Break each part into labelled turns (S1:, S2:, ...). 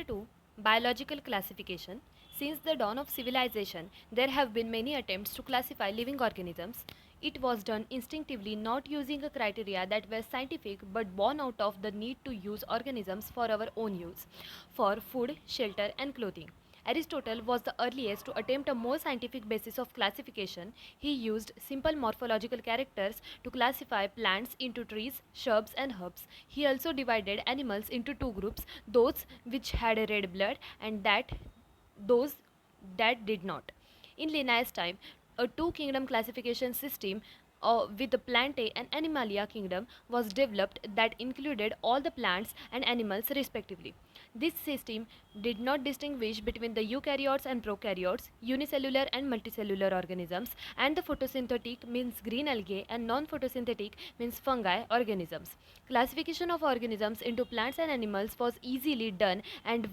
S1: Chapter 2, Biological Classification. Since the dawn of civilization, there have been many attempts to classify living organisms. It was done instinctively, not using a criteria that were scientific but born out of the need to use organisms for our own use, for food, shelter, and clothing. Aristotle was the earliest to attempt a more scientific basis of classification. He used simple morphological characters to classify plants into trees, shrubs, and herbs. He also divided animals into two groups, those which had a red blood and those that did not. In Linnaeus' time, a two-kingdom classification system with the Plantae and Animalia kingdom was developed that included all the plants and animals respectively. This system did not distinguish between the eukaryotes and prokaryotes, unicellular and multicellular organisms, and the photosynthetic means green algae and non-photosynthetic means fungi organisms. Classification of organisms into plants and animals was easily done and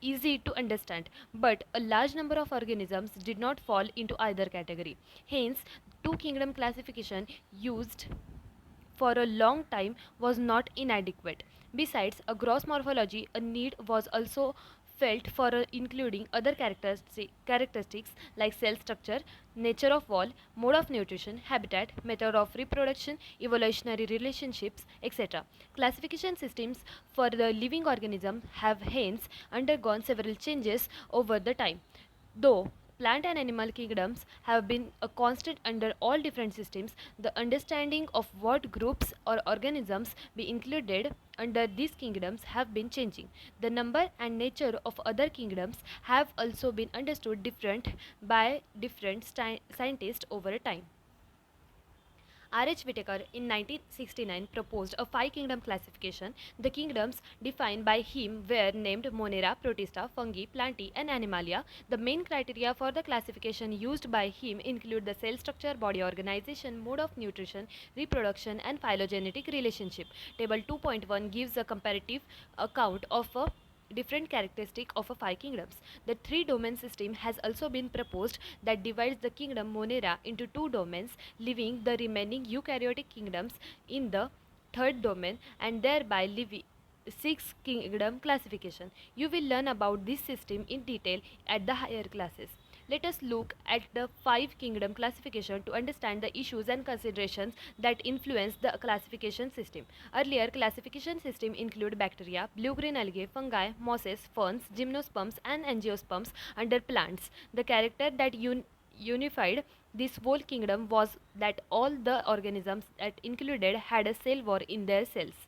S1: easy to understand, but a large number of organisms did not fall into either category. Hence, two kingdom classification used for a long time was not inadequate. Besides a gross morphology, a need was also felt for including other characteristics like cell structure, nature of wall, mode of nutrition, habitat, method of reproduction, evolutionary relationships, etc. Classification systems for the living organism have hence undergone several changes over the time. Though plant and animal kingdoms have been a constant under all different systems, the understanding of what groups or organisms be included under these kingdoms have been changing. The number and nature of other kingdoms have also been understood different by different scientists over time. R.H. Whitaker in 1969 proposed a five-kingdom classification. The kingdoms defined by him were named Monera, Protista, Fungi, Plantae, and Animalia. The main criteria for the classification used by him include the cell structure, body organization, mode of nutrition, reproduction, and phylogenetic relationship. Table 2.1 gives a comparative account of a different characteristic of a five kingdoms. The three domain system has also been proposed that divides the kingdom Monera into two domains, leaving the remaining eukaryotic kingdoms in the third domain and thereby leaving six kingdom classification. You will learn about this system in detail at the higher classes. Let us look at the five kingdom classification to understand the issues and considerations that influence the classification system. Earlier classification system include bacteria, blue-green algae, fungi, mosses, ferns, gymnosperms and angiosperms under plants. The character that unified this whole kingdom was that all the organisms that included had a cell wall in their cells.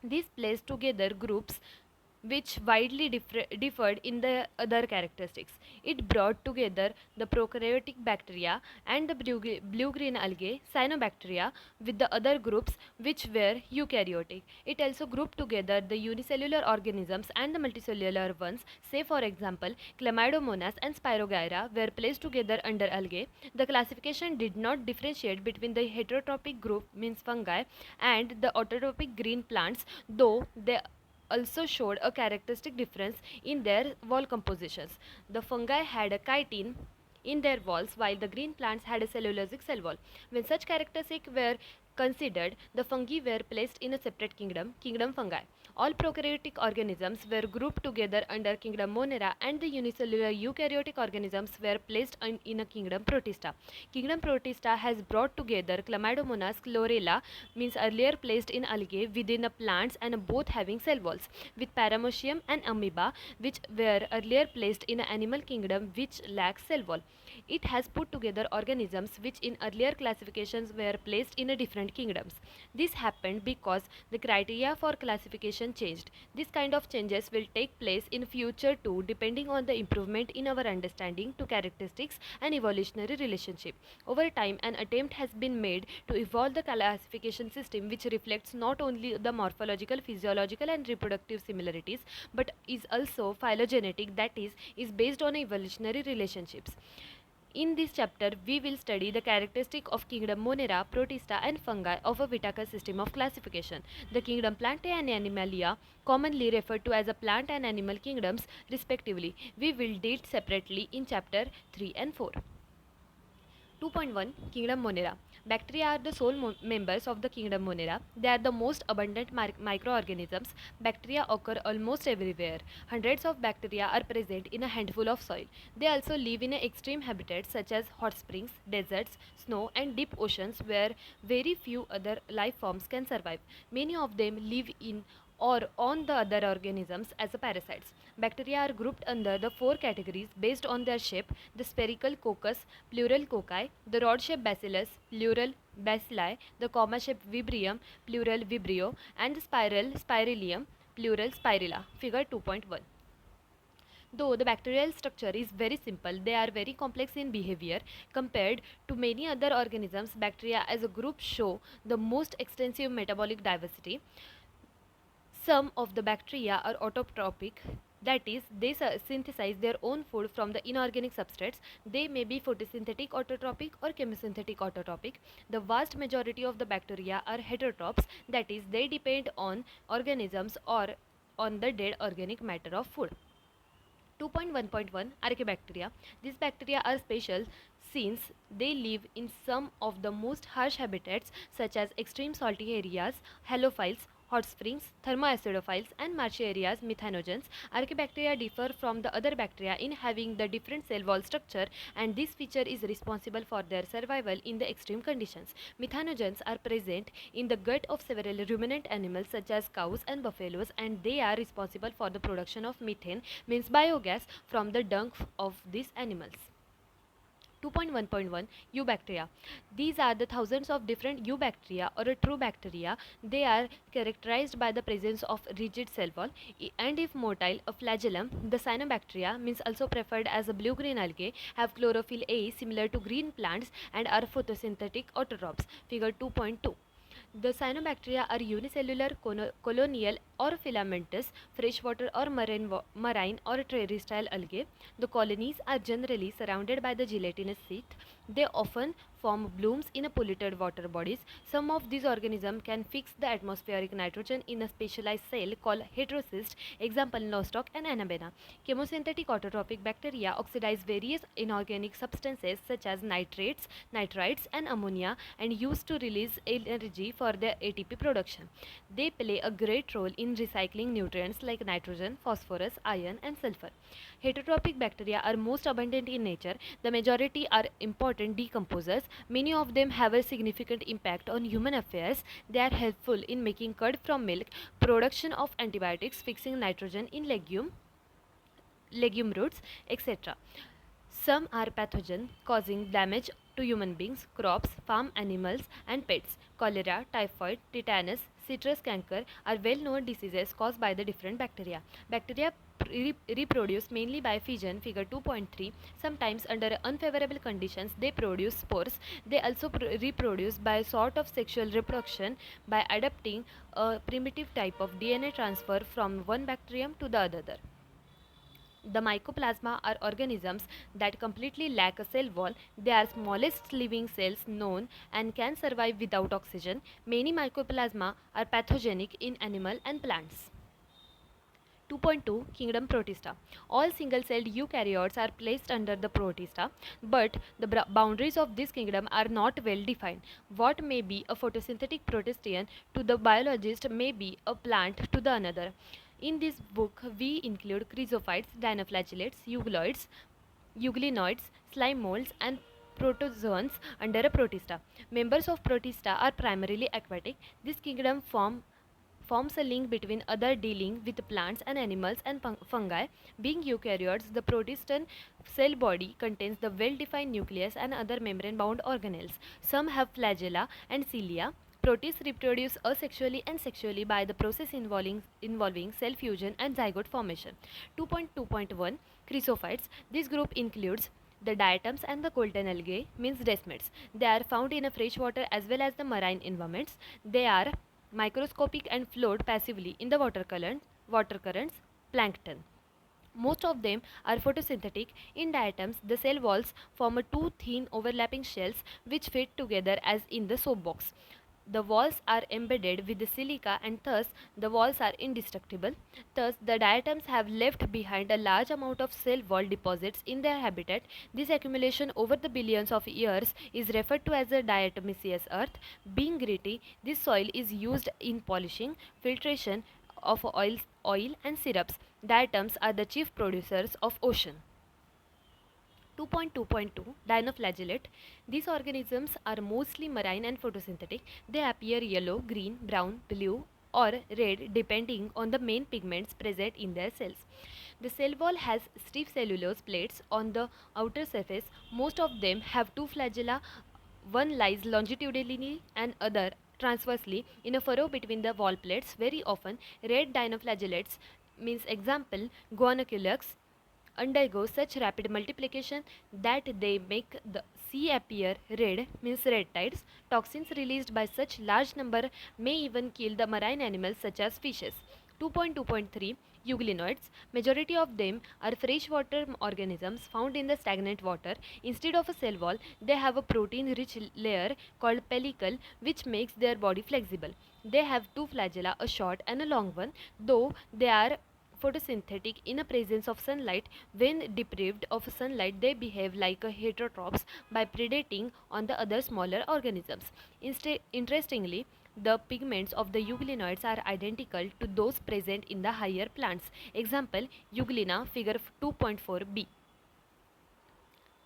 S1: This placed together groups which widely differed in the other characteristics. It brought together the prokaryotic bacteria and the blue-green algae, cyanobacteria, with the other groups which were eukaryotic. It also grouped together the unicellular organisms and the multicellular ones. Say for example, Chlamydomonas and Spirogyra were placed together under algae. The classification did not differentiate between the heterotrophic group means fungi and the autotrophic green plants, though they also showed a characteristic difference in their wall compositions. The fungi had a chitin in their walls while the green plants had a cellulosic cell wall. When such characteristics were considered, the fungi were placed in a separate kingdom, kingdom fungi. All prokaryotic organisms were grouped together under kingdom Monera and the unicellular eukaryotic organisms were placed in a kingdom Protista. Kingdom Protista has brought together Chlamydomonas chlorella means earlier placed in algae within the plants and both having cell walls, with Paramecium and amoeba which were earlier placed in the animal kingdom which lacks cell wall. It has put together organisms which in earlier classifications were placed in a different kingdoms. This happened because the criteria for classification changed. This kind of changes will take place in future too, depending on the improvement in our understanding to characteristics and evolutionary relationship. Over time, an attempt has been made to evolve the classification system which reflects not only the morphological, physiological and reproductive similarities but is also phylogenetic, that is based on evolutionary relationships. In this chapter, we will study the characteristic of kingdom Monera, Protista and fungi of a Whitaker system of classification. The kingdom Plantae and Animalia, commonly referred to as a plant and animal kingdoms respectively, we will deal separately in chapter 3 and 4. 2.1 Kingdom Monera. Bacteria are the sole members of the kingdom Monera. They are the most abundant microorganisms. Bacteria occur almost everywhere. Hundreds of bacteria are present in a handful of soil. They also live in extreme habitats such as hot springs, deserts, snow, and deep oceans where very few other life forms can survive. Many of them live in or on the other organisms as a parasites. Bacteria are grouped under the four categories based on their shape: the spherical coccus, plural cocci; the rod-shaped bacillus, plural bacilli; the comma-shaped vibrium, plural vibrio; and the spiral spirilium, plural spirilla. Figure 2.1. Though the bacterial structure is very simple, they are very complex in behavior. Compared to many other organisms, bacteria as a group show the most extensive metabolic diversity. Some of the bacteria are autotrophic, that is, they synthesize their own food from the inorganic substrates. They may be photosynthetic autotrophic or chemosynthetic autotrophic. The vast majority of the bacteria are heterotrophs, that is, they depend on organisms or on the dead organic matter of food. 2.1.1 Archaebacteria. These bacteria are special since they live in some of the most harsh habitats such as extreme salty areas, halophiles, hot springs, thermoacidophiles, and marshy areas. Methanogens. Archaebacteria differ from the other bacteria in having the different cell wall structure, and this feature is responsible for their survival in the extreme conditions. Methanogens are present in the gut of several ruminant animals such as cows and buffaloes, and they are responsible for the production of methane, means biogas, from the dung of these animals. 2.1.1 Eubacteria. These are the thousands of different eubacteria or a true bacteria. They are characterized by the presence of rigid cell wall, and if motile, a flagellum. The cyanobacteria, means also preferred as a blue-green algae, have chlorophyll A similar to green plants and are photosynthetic autotrophs. Figure 2.2. The cyanobacteria are unicellular, colonial or filamentous, freshwater or marine or terrestrial algae. The colonies are generally surrounded by the gelatinous sheath. They often form blooms in a polluted water bodies. Some of these organisms can fix the atmospheric nitrogen in a specialized cell called heterocyst, example nostoc and anabaena. Chemosynthetic autotrophic bacteria oxidize various inorganic substances such as nitrates, nitrites and ammonia and use to release energy for their ATP production. They play a great role in recycling nutrients like nitrogen, phosphorus, iron and sulfur. Heterotrophic bacteria are most abundant in nature. The majority are important decomposers. Many of them have a significant impact on human affairs. They are helpful in making curd from milk, production of antibiotics, fixing nitrogen in legume roots, etc. Some are pathogen, causing damage to human beings, crops, farm animals, and pets. Cholera, typhoid, tetanus, citrus canker are well-known diseases caused by the different bacteria. Bacteria reproduce mainly by fission, figure 2.3. Sometimes under unfavorable conditions they produce spores. They also reproduce by sort of sexual reproduction by adapting a primitive type of DNA transfer from one bacterium to the other. The mycoplasma are organisms that completely lack a cell wall. They are smallest living cells known and can survive without oxygen. Many mycoplasma are pathogenic in animal and plants. 2.2 Kingdom Protista. All single-celled eukaryotes are placed under the Protista, but the boundaries of this kingdom are not well defined. What may be a photosynthetic protistian to the biologist may be a plant to the another. In this book, we include chrysophytes, dinoflagellates, euglenoids, slime molds, and protozoans under a protista. Members of protista are primarily aquatic. This kingdom forms a link between other dealing with plants and animals and fungi. Being eukaryotes, the protistan cell body contains the well-defined nucleus and other membrane-bound organelles. Some have flagella and cilia. Protists reproduce asexually and sexually by the process involving cell fusion and zygote formation. 2.2.1 Chrysophytes. This group includes the diatoms and the coltan algae, means desmids. They are found in a freshwater as well as the marine environments. They are microscopic and float passively in the water currents, plankton. Most of them are photosynthetic. In diatoms, the cell walls form two thin overlapping shells which fit together as in the soap box. The walls are embedded with the silica and thus the walls are indestructible. Thus, the diatoms have left behind a large amount of cell wall deposits in their habitat. This accumulation over the billions of years is referred to as a diatomaceous earth. Being gritty, this soil is used in polishing, filtration of oil and syrups. Diatoms are the chief producers of ocean. 2.2.2 Dinoflagellate. These organisms are mostly marine and photosynthetic. They appear yellow, green, brown, blue, or red depending on the main pigments present in their cells. The cell wall has stiff cellulose plates on the outer surface. Most of them have two flagella. One lies longitudinally and other transversely in a furrow between the wall plates. Very often, red dinoflagellates means example guanoculus undergo such rapid multiplication that they make the sea appear red, means red tides. Toxins released by such large number may even kill the marine animals such as fishes. 2.2.3 Euglenoids. Majority of them are freshwater organisms found in the stagnant water. Instead of a cell wall, they have a protein-rich layer called pellicle, which makes their body flexible. They have two flagella, a short and a long one, though they are photosynthetic in the presence of sunlight. When deprived of sunlight, they behave like a heterotrophs by predating on the other smaller organisms. Interestingly, the pigments of the euglenoids are identical to those present in the higher plants. Example, Euglena, figure 2.4b.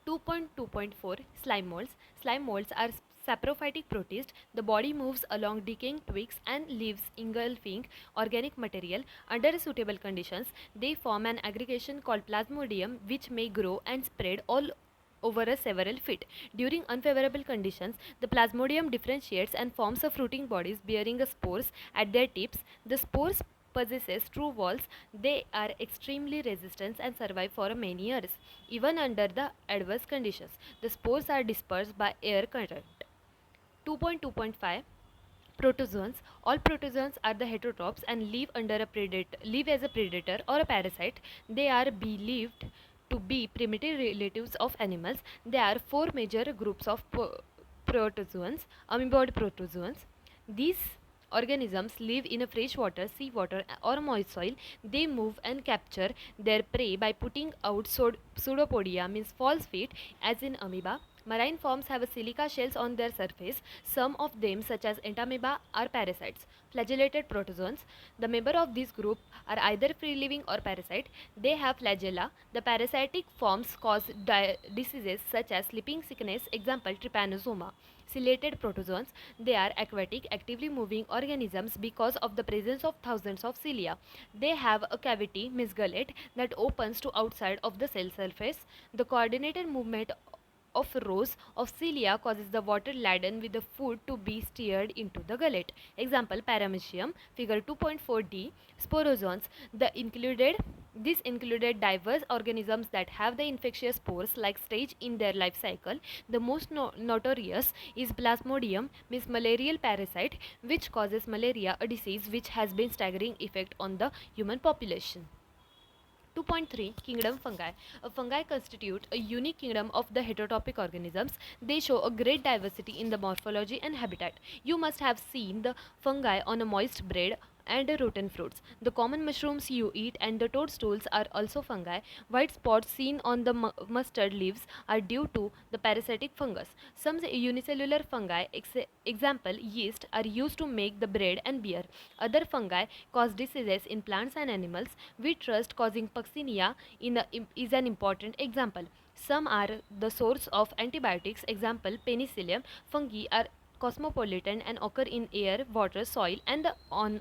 S1: 2.2.4 Slime molds. Slime molds are saprophytic protists. The body moves along decaying twigs and leaves engulfing organic material. Under suitable conditions, they form an aggregation called plasmodium, which may grow and spread all over a several feet. During unfavorable conditions, the plasmodium differentiates and forms a fruiting bodies bearing a spores at their tips. The spores possesses true walls. They are extremely resistant and survive for many years, even under the adverse conditions. The spores are dispersed by air current. 2.2.5 Protozoans. All protozoans are the heterotrophs and live as a predator or a parasite. They are believed to be primitive relatives of animals. There are four major groups of protozoans: amoeboid protozoans. These organisms live in a freshwater, seawater, or moist soil. They move and capture their prey by putting out pseudopodia, means false feet, as in amoeba. Marine forms have a silica shells on their surface. Some of them, such as entamoeba, are parasites. Flagellated protozoans. The member of this group are either free-living or parasite. They have flagella. The parasitic forms cause diseases such as sleeping sickness, example trypanosoma. Ciliated protozoans. They are aquatic, actively moving organisms because of the presence of thousands of cilia. They have a cavity, means gullet, that opens to outside of the cell surface. The coordinated movement of rows of cilia causes the water laden with the food to be steered into the gullet. Example, Paramecium, figure 2.4d. Sporozoans. This included diverse organisms that have the infectious spores like stage in their life cycle. The most notorious is Plasmodium, means malarial parasite, which causes malaria, a disease which has been staggering effect on the human population. 2.3 Kingdom fungi. Fungi constitute a unique kingdom of the heterotrophic organisms. They show a great diversity in the morphology and habitat. You must have seen the fungi on a moist bread and rotten fruits. The common mushrooms you eat and the toadstools are also fungi. White spots seen on the mustard leaves are due to the parasitic fungus. Some unicellular fungi, example yeast, are used to make the bread and beer. Other fungi cause diseases in plants and animals. Wheat rust causing Puccinia is an important example. Some are the source of antibiotics, example penicillium. Fungi are cosmopolitan and occur in air, water, soil, and on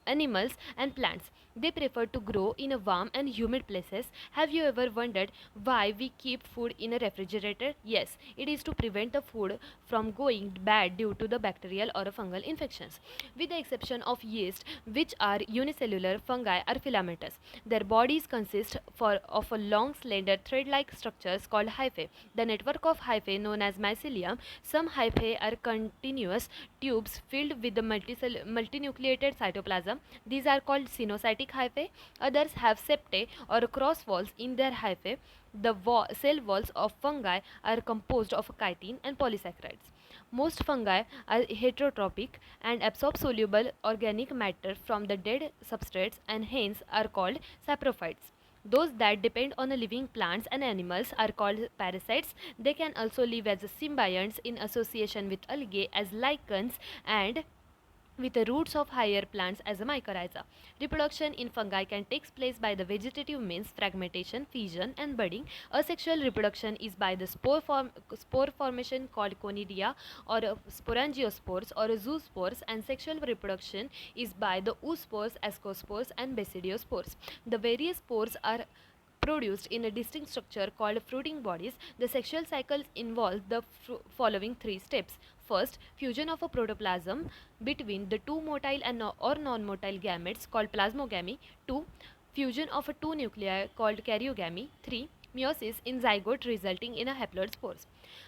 S1: animals and plants. They prefer to grow in a warm and humid places. Have you ever wondered why we keep food in a refrigerator? Yes, it is to prevent the food from going bad due to the bacterial or fungal infections. With the exception of yeast, which are unicellular, fungi are filamentous. Their bodies consist of a long slender thread-like structures called hyphae. The network of hyphae known as mycelium. Some hyphae are continuous tubes filled with the multinucleated cytoplasm. These are called cenocytic hyphae. Others have septae or cross walls in their hyphae. The cell walls of fungi are composed of chitin and polysaccharides. Most fungi are heterotrophic and absorb soluble organic matter from the dead substrates and hence are called saprophytes. Those that depend on the living plants and animals are called parasites. They can also live as symbionts in association with algae as lichens and with the roots of higher plants as a mycorrhiza. Reproduction in fungi can take place by the vegetative means fragmentation, fission, and budding. Asexual reproduction is by the spore formation called conidia or sporangiospores or zoospores, and sexual reproduction is by the oospores, ascospores, and basidiospores. The various spores are produced in a distinct structure called fruiting bodies. The sexual cycle involves the following three steps. First, fusion of a protoplasm between the two motile and or non-motile gametes called plasmogamy. 2. Fusion of a two nuclei called karyogamy. 3. Meiosis in zygote resulting in a haploid spores.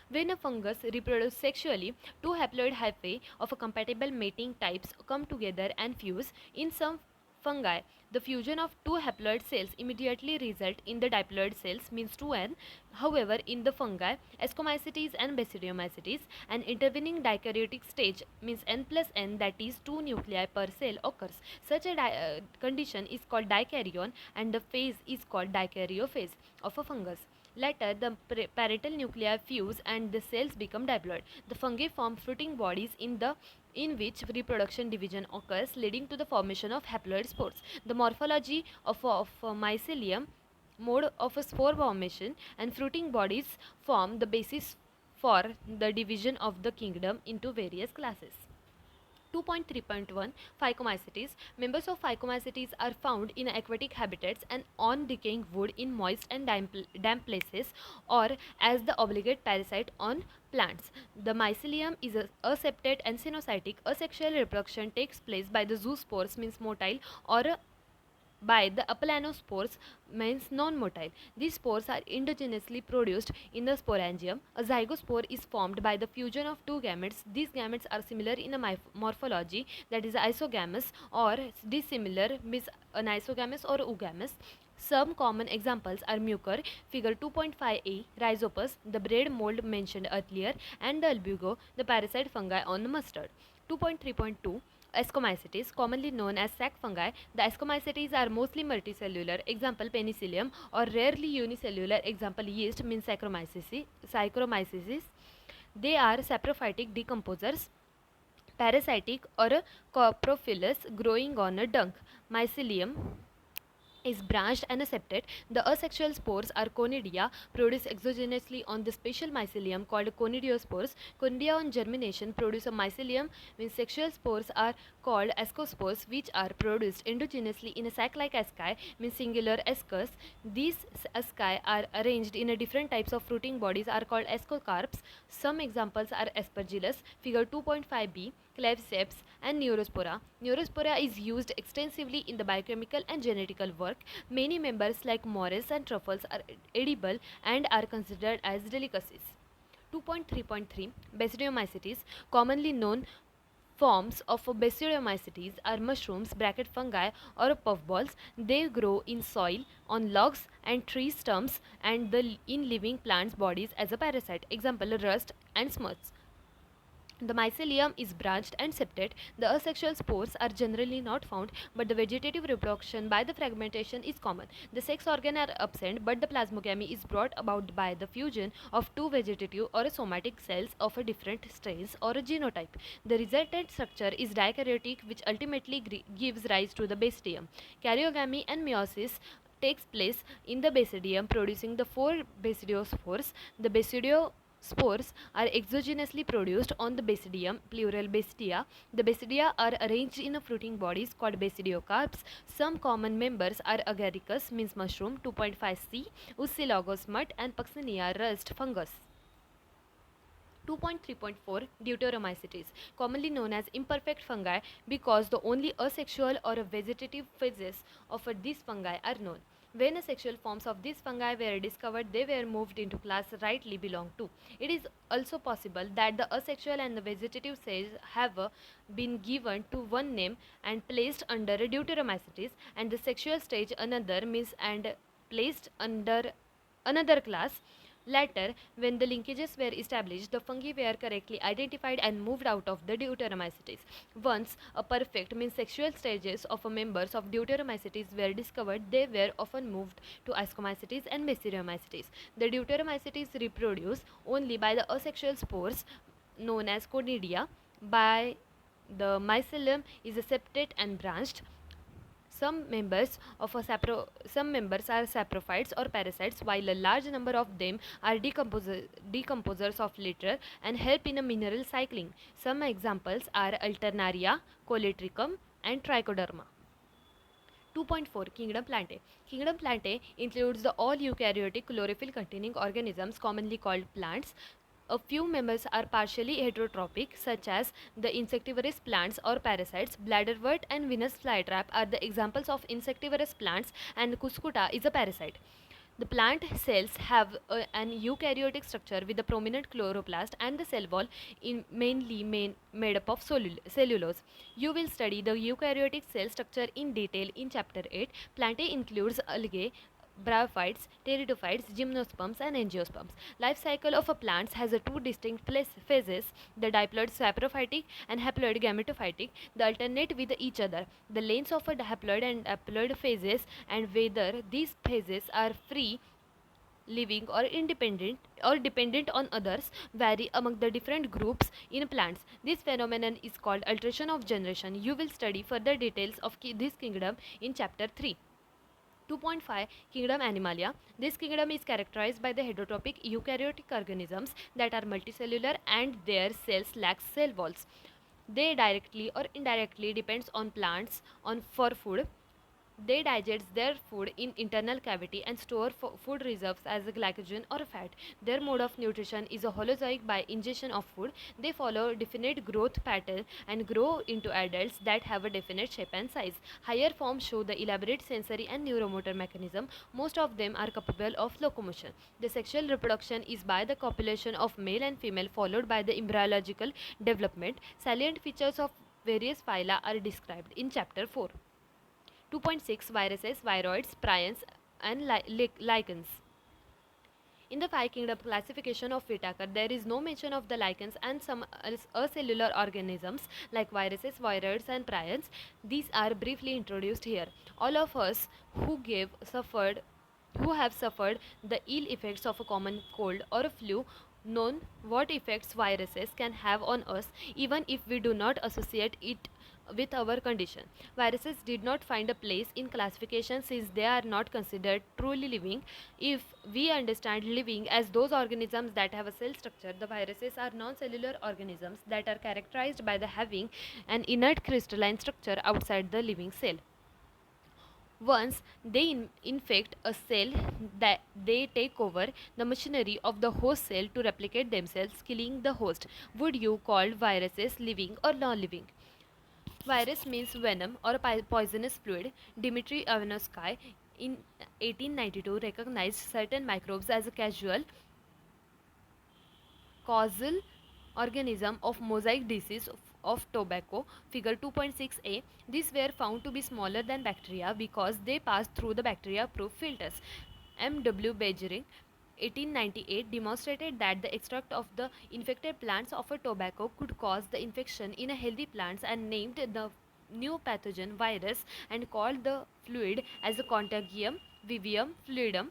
S1: When a fungus reproduces sexually, two haploid hyphae of a compatible mating types come together and fuse. In some fungi, the fusion of two haploid cells immediately result in the diploid cells means 2n. However, in the fungi, Ascomycetes and Basidiomycetes, an intervening dikaryotic stage means n plus n, that is 2 nuclei per cell occurs. Such a condition is called dikaryon and the phase is called dikaryophase of a fungus. Later, the parietal nuclei fuse and the cells become diploid. The fungi form fruiting bodies in which reproduction division occurs, leading to the formation of haploid spores. The morphology of mycelium, mode of a spore formation, and fruiting bodies form the basis for the division of the kingdom into various classes. 2.3.1 Phycomycetes. Members of Phycomycetes are found in aquatic habitats and on decaying wood in moist and damp places, or as the obligate parasite on plants. The mycelium is aseptate and cynocytic. Asexual reproduction takes place by the zoospores means motile or by the aplanospores means non-motile. These spores are endogenously produced in the sporangium. A zygospore is formed by the fusion of two gametes. These gametes are similar in a morphology, that is isogamous, or dissimilar means anisogamous or oogamous. Some common examples are mucor, figure 2.5a, rhizopus, the bread mold mentioned earlier, and the albugo, the parasite fungi on the mustard. 2.3.2 Ascomycetes, commonly known as sac fungi. The Ascomycetes are mostly multicellular, example penicillium, or rarely unicellular, example yeast means Saccharomyces. They are saprophytic decomposers, parasitic or coprophilous, growing on a dung. Mycelium is branched and septate. The asexual spores are conidia, produced exogenously on the special mycelium called conidiospores. Conidia on germination produce a mycelium, when sexual spores are called ascospores, which are produced endogenously in a sac-like asci, means singular ascus. These asci are arranged in a different types of fruiting bodies are called ascocarps. Some examples are aspergillus, figure 2.5b, claviceps, and neurospora. Neurospora is used extensively in the biochemical and genetical work. Many members like morels and truffles are edible and are considered as delicacies. 2.3.3 Basidiomycetes, commonly known forms of Basidiomycetes are mushrooms, bracket fungi, or puffballs. They grow in soil, on logs and tree stumps, and in living plants' bodies as a parasite. Example: rust and smuts. The mycelium is branched and septate. The asexual spores are generally not found, but the vegetative reproduction by the fragmentation is common. The sex organ are absent, but the plasmogamy is brought about by the fusion of two vegetative or somatic cells of a different strains or a genotype. The resultant structure is dikaryotic, which ultimately gives rise to the basidium. Karyogamy and meiosis takes place in the basidium, producing the four basidiospores. The spores are exogenously produced on the basidium, plural basidia. The basidia are arranged in a fruiting bodies called basidiocarps. Some common members are agaricus means mushroom 2.5c, Uccelogos mut, and Puccinia rust fungus. 2.3.4 Deuteromycetes, commonly known as imperfect fungi because the only asexual or a vegetative phases of these fungi are known. When sexual forms of these fungi were discovered, they were moved into class rightly belong to. It is also possible that the asexual and the vegetative stage have been given to one name and placed under Deuteromycetes, and the sexual stage another means and placed under another class. Later, when the linkages were established, the fungi were correctly identified and moved out of the Deuteromycetes. Once a perfect means sexual stages of a members of Deuteromycetes were discovered, they were often moved to Ascomycetes and Mesiromycetes. The Deuteromycetes reproduce only by the asexual spores known as conidia. By the mycelium is a septate and branched. Some members are saprophytes or parasites, while a large number of them are decomposers of litter and help in a mineral cycling. Some examples are Alternaria, Coletricum, and Trichoderma. 2.4 Kingdom Plantae. Kingdom Plantae includes the all eukaryotic chlorophyll containing organisms commonly called plants. A few members are partially heterotrophic, such as the insectivorous plants or parasites. Bladderwort and Venus flytrap are the examples of insectivorous plants, and Cuscuta is a parasite. The plant cells have an eukaryotic structure with a prominent chloroplast and the cell wall made up of cellulose. You will study the eukaryotic cell structure in detail in chapter 8. Plantae includes algae, bryophytes, pteridophytes, gymnosperms, and angiosperms. Life cycle of a plant has a two distinct phases: the diploid saprophytic and haploid gametophytic. They alternate with each other. The lengths of a haploid and haploid phases and whether these phases are free living or dependent on others vary among the different groups in plants. This phenomenon is called alteration of generation. You will study further details of this kingdom in chapter 3. 2.5 Kingdom Animalia. This kingdom is characterized by the heterotrophic eukaryotic organisms that are multicellular and their cells lack cell walls. They directly or indirectly depends on plants for food. They digest their food in internal cavity and store food reserves as glycogen or fat. Their mode of nutrition is a holozoic by ingestion of food. They follow definite growth pattern and grow into adults that have a definite shape and size. Higher forms show the elaborate sensory and neuromotor mechanism. Most of them are capable of locomotion. The sexual reproduction is by the copulation of male and female followed by the embryological development. Salient features of various phyla are described in chapter 4. 2.6 Viruses, Viroids, Prions, and Lichens. In the five kingdom classification of Whitaker, there is no mention of the lichens and some acellular organisms like viruses, viroids, and prions. These are briefly introduced here. All of us who have suffered the ill effects of a common cold or a flu known what effects viruses can have on us, even if we do not associate it with our condition. Viruses did not find a place in classification since they are not considered truly living. If we understand living as those organisms that have a cell structure, the viruses are non-cellular organisms that are characterized by the having an inert crystalline structure outside the living cell. Once they infect a cell, that they take over the machinery of the host cell to replicate themselves, killing the host. Would you call viruses living or non-living? Virus means venom or poisonous fluid. Dmitry Ivanovsky in 1892 recognized certain microbes as a causal organism of mosaic disease of tobacco. Figure 2.6a. These were found to be smaller than bacteria because they pass through the bacteria-proof filters. M.W. Beijering 1898 demonstrated that the extract of the infected plants of a tobacco could cause the infection in a healthy plants and named the new pathogen virus and called the fluid as a contagium vivium fluidum,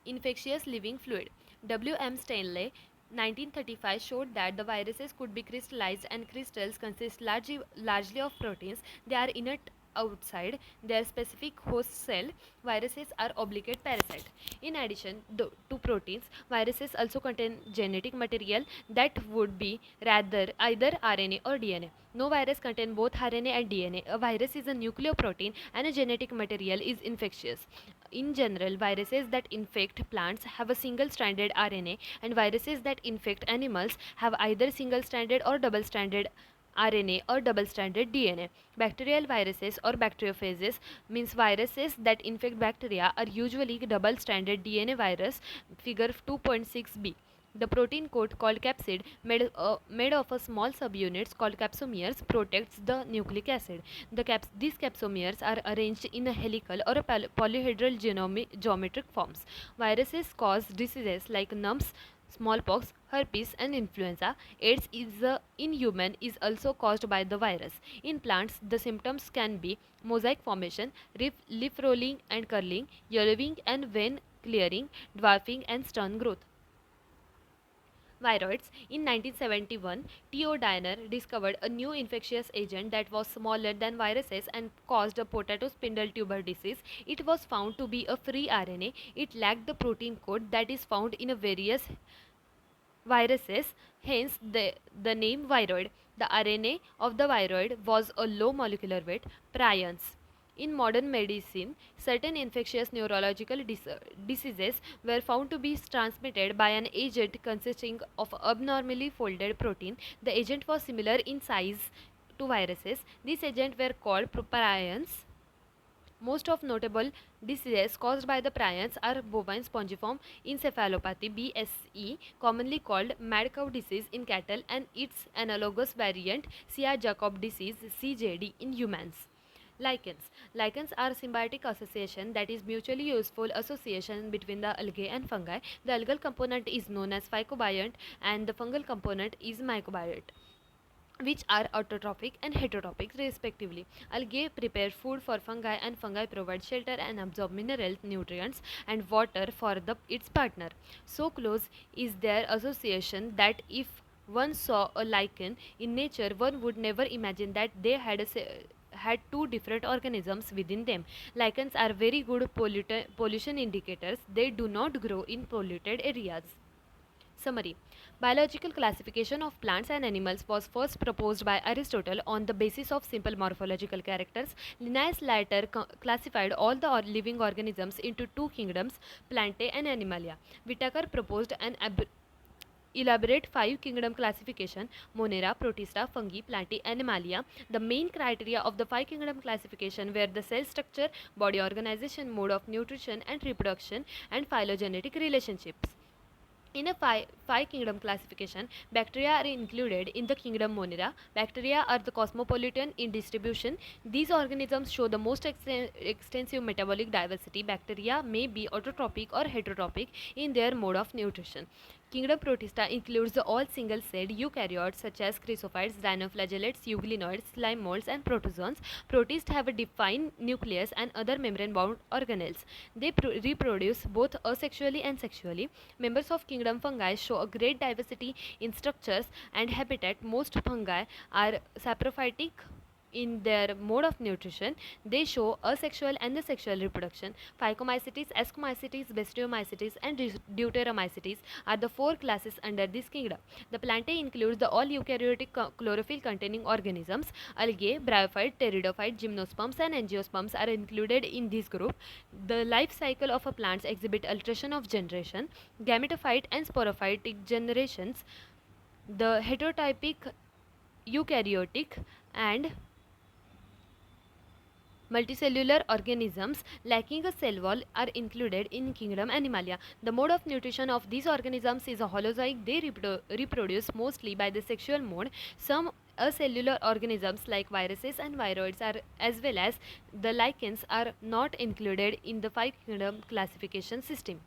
S1: infectious living fluid. W. M. Stanley 1935 showed that the viruses could be crystallized and crystals consist largely of proteins. They are inert outside their specific host cell. Viruses are obligate parasite. In addition to proteins, viruses also contain genetic material that would be rather either RNA or DNA. No virus contain both RNA and DNA. A virus is a nucleoprotein and a genetic material is infectious. In general, viruses that infect plants have a single-stranded RNA, and viruses that infect animals have either single-stranded or double-stranded RNA or double-stranded DNA. Bacterial viruses or bacteriophages means viruses that infect bacteria are usually double-stranded DNA virus. Figure 2.6b. The protein coat called capsid, made of a small subunits called capsomeres, protects the nucleic acid. These capsomeres are arranged in a helical or a polyhedral geometric forms. Viruses cause diseases like mumps, smallpox, herpes, and influenza. In human is also caused by the virus. In plants, the symptoms can be mosaic formation, leaf rolling and curling, yellowing and vein clearing, dwarfing, and stern growth. Viroids. In 1971, T.O. Diner discovered a new infectious agent that was smaller than viruses and caused a potato spindle tuber disease. It was found to be a free RNA. It lacked the protein code that is found in a various viruses, hence the name viroid. The RNA of the viroid was a low molecular weight prions. In modern medicine, certain infectious neurological diseases were found to be transmitted by an agent consisting of abnormally folded protein. The agent was similar in size to viruses. These agents were called prions. Most of notable diseases caused by the prions are bovine spongiform encephalopathy (BSE), commonly called mad cow disease in cattle, and its analogous variant Cia-Jacob disease (CJD) in humans. Lichens. Lichens are symbiotic association, that is mutually useful association between the algae and fungi. The algal component is known as phycobiont and the fungal component is mycobiont, which are autotrophic and heterotrophic respectively. Algae prepare food for fungi and fungi provide shelter and absorb minerals, nutrients and water for its partner. So close is their association that if one saw a lichen in nature, one would never imagine that they had two different organisms within them. Lichens are very good pollution indicators. They do not grow in polluted areas. Summary. Biological classification of plants and animals was first proposed by Aristotle on the basis of simple morphological characters. Linnaeus later classified all the living organisms into two kingdoms, Plantae and Animalia. Whitaker proposed an elaborate five kingdom classification: Monera, Protista, Fungi, Plantae, Animalia. The main criteria of the five kingdom classification were the cell structure, body organization, mode of nutrition and reproduction, and phylogenetic relationships. In a five kingdom classification, bacteria are included in the kingdom Monera. Bacteria are the cosmopolitan in distribution. These organisms show the most extensive metabolic diversity. Bacteria may be autotrophic or heterotrophic in their mode of nutrition. Kingdom Protista includes all single-celled eukaryotes such as chrysophytes, dinoflagellates, euglenoids, slime molds, and protozoans. Protists have a defined nucleus and other membrane-bound organelles. They reproduce both asexually and sexually. Members of kingdom fungi show a great diversity in structures and habitat. Most fungi are saprophytic in their mode of nutrition. They show asexual and the sexual reproduction. Phycomycetes, Ascomycetes, Basidiomycetes, and Deuteromycetes are the four classes under this kingdom. The Plantae includes the all eukaryotic chlorophyll-containing organisms. Algae, bryophyte, pteridophyte, gymnosperms, and angiosperms are included in this group. The life cycle of a plant exhibit alternation of generation, gametophyte and sporophytic generations. The heterotypic eukaryotic and multicellular organisms lacking a cell wall are included in kingdom Animalia. The mode of nutrition of these organisms is a holozoic. They reproduce mostly by the sexual mode. Some acellular organisms like viruses and viroids are, as well as the lichens, are not included in the five kingdom classification system.